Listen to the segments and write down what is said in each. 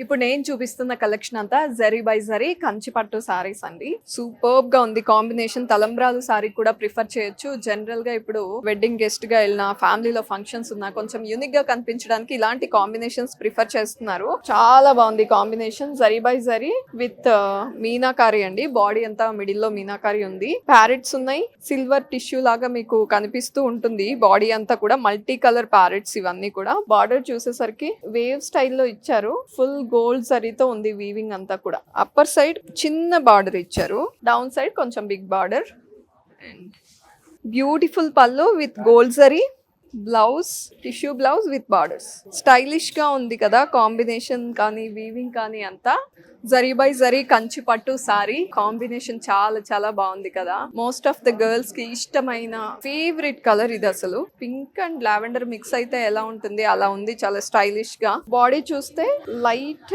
ఇప్పుడు నేను చూపిస్తున్న కలెక్షన్ అంతా జరీ బై జరీ కంచి పట్టు సారీస్ అండి. సూపర్బ్ గా ఉంది కాంబినేషన్. తలంబ్రాలు సారీ కూడా ప్రిఫర్ చేయొచ్చు. జనరల్ గా ఇప్పుడు వెడ్డింగ్ గెస్ట్ గా వెళ్ళిన, ఫ్యామిలీలో ఫంక్షన్స్ ఉన్నా కొంచెం యూనిక్ గా కనిపించడానికి ఇలాంటి కాంబినేషన్స్ ప్రిఫర్ చేస్తున్నారు. చాలా బాగుంది combination. Zari by zari with meenakari అండి. బాడీ అంతా మిడిల్ లో మీనాకారి ఉంది. ప్యారెట్స్ ఉన్నాయి. సిల్వర్ టిష్యూ లాగా మీకు కనిపిస్తూ ఉంటుంది. బాడీ అంతా కూడా మల్టీ కలర్ ప్యారెట్స్ ఇవన్నీ కూడా. బార్డర్ చూసేసరికి వేవ్ స్టైల్లో ఇచ్చారు. ఫుల్ గోల్డ్ జరీతో ఉంది వీవింగ్ అంతా కూడా. అప్పర్ సైడ్ చిన్న బార్డర్ ఇచ్చారు, డౌన్ సైడ్ కొంచెం బిగ్ బార్డర్ అండ్ బ్యూటిఫుల్ పళ్ళు with gold zari. Blouse tissue blouse with borders. Stylish గా ఉంది కదా కాంబినేషన్ కానీ వీవింగ్ కానీ అంతా. జరీ బై జరీ కంచి పట్టు సారీ కాంబినేషన్ చాలా చాలా బాగుంది కదా. మోస్ట్ ఆఫ్ ద గర్ల్స్ కి ఇష్టమైన ఫేవరెట్ కలర్ ఇది. అసలు పింక్ అండ్ లావెండర్ మిక్స్ అయితే ఎలా ఉంటుంది అలా ఉంది. చాలా స్టైలిష్ గా. బాడీ చూస్తే light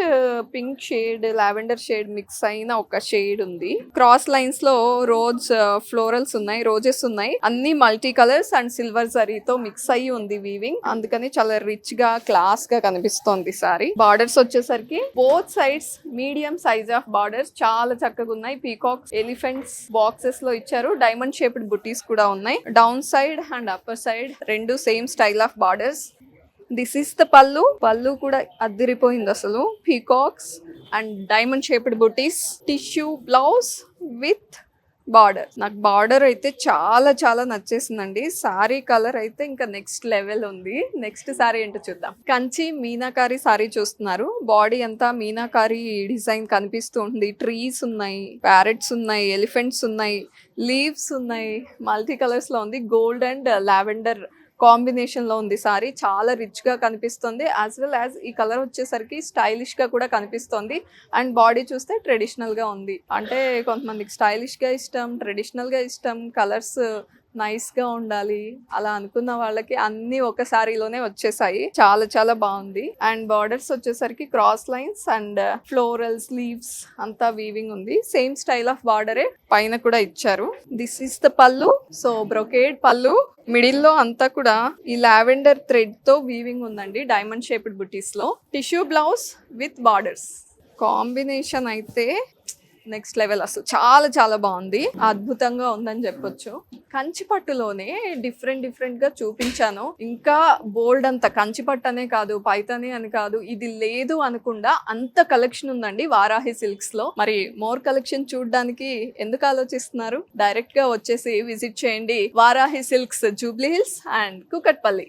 pink shade, lavender shade mix అయిన ఒక షేడ్ ఉంది. క్రాస్ లైన్స్ లో రోజ్ ఫ్లోరల్స్ ఉన్నాయి, రోజెస్ ఉన్నాయి. అన్ని మల్టీ కలర్స్ అండ్ సిల్వర్ జరీతో మిక్స్ అయ్యి ఉంది వీవింగ్. అందుకని చాలా రిచ్ గా క్లాస్ గా కనిపిస్తోంది సారీ. బార్డర్స్ వచ్చేసరికి both sides medium size of borders చాలా చక్కగా ఉన్నాయి. పీకాక్స్, ఎలిఫెంట్స్ బాక్సెస్ లో ఇచ్చారు. డైమండ్ షేప్డ్ బుటీస్ కూడా ఉన్నాయి. Down side and upper side రెండు same style of borders. This is the pallu. Pallu కూడా అదిరిపోయింది అసలు. పీకాక్స్ అండ్ డైమండ్ షేప్డ్ బుటీస్. Tissue blouse with border. నాకు బార్డర్ అయితే చాలా చాలా నచ్చేసిందండి. సారీ కలర్ అయితే ఇంకా నెక్స్ట్ లెవెల్ ఉంది. నెక్స్ట్ సారీ ఏంటో చూద్దాం. కంచి మీనాకారి సారీ చూస్తున్నారు. బాడీ అంతా మీనాకారి డిజైన్ కనిపిస్తూ ఉంటుంది. ట్రీస్ ఉన్నాయి, ప్యారెట్స్ ఉన్నాయి, ఎలిఫెంట్స్ ఉన్నాయి, లీవ్స్ ఉన్నాయి. మల్టీ కలర్స్ లో ఉంది. గోల్డ్ అండ్ లావెండర్ కాంబినేషన్ లో ఉంది సారీ. చాలా రిచ్ గా కనిపిస్తుంది. యాజ్ వెల్ యాజ్ ఈ కలర్ వచ్చేసరికి స్టైలిష్ గా కూడా కనిపిస్తుంది. అండ్ బాడీ చూస్తే ట్రెడిషనల్ గా ఉంది. అంటే కొంతమందికి స్టైలిష్ గా ఇష్టం, ట్రెడిషనల్ గా ఇష్టం, కలర్స్ నైస్ గా ఉండాలి అలా అనుకున్న వాళ్ళకి అన్ని ఒక సారీలోనే వచ్చేసాయి. చాలా చాలా బాగుంది. అండ్ బార్డర్స్ వచ్చేసరికి cross lines and florals, leaves అంతా వీవింగ్ ఉంది. సేమ్ స్టైల్ ఆఫ్ బార్డరే పైన కూడా ఇచ్చారు. దిస్ ఈస్ ద పళ్ళు. సో బ్రొకేడ్ పళ్ళు. మిడిల్ లో అంతా కూడా ఈ లావెండర్ థ్రెడ్ తో వీవింగ్ ఉందండి. డైమండ్ షేప్డ్ బుటీస్ లో. Tissue blouse with borders. Combination అయితే నెక్స్ట్ లెవెల్. అసలు చాలా చాలా బాగుంది. అద్భుతంగా ఉందని చెప్పొచ్చు. కంచి పట్టులోనే డిఫరెంట్ గా చూపించాను. ఇంకా బోల్డ్ అంత కంచి పట్టు అనే కాదు, పైతాని అని కాదు, ఇది లేదు అనకుండా అంత కలెక్షన్ ఉందండి వారాహి సిల్క్స్ లో. మరి మోర్ కలెక్షన్ చూడడానికి ఎందుకు ఆలోచిస్తున్నారు? డైరెక్ట్ గా వచ్చేసి విజిట్ చేయండి Varahi silks, Jubilee hills and Kukatpally.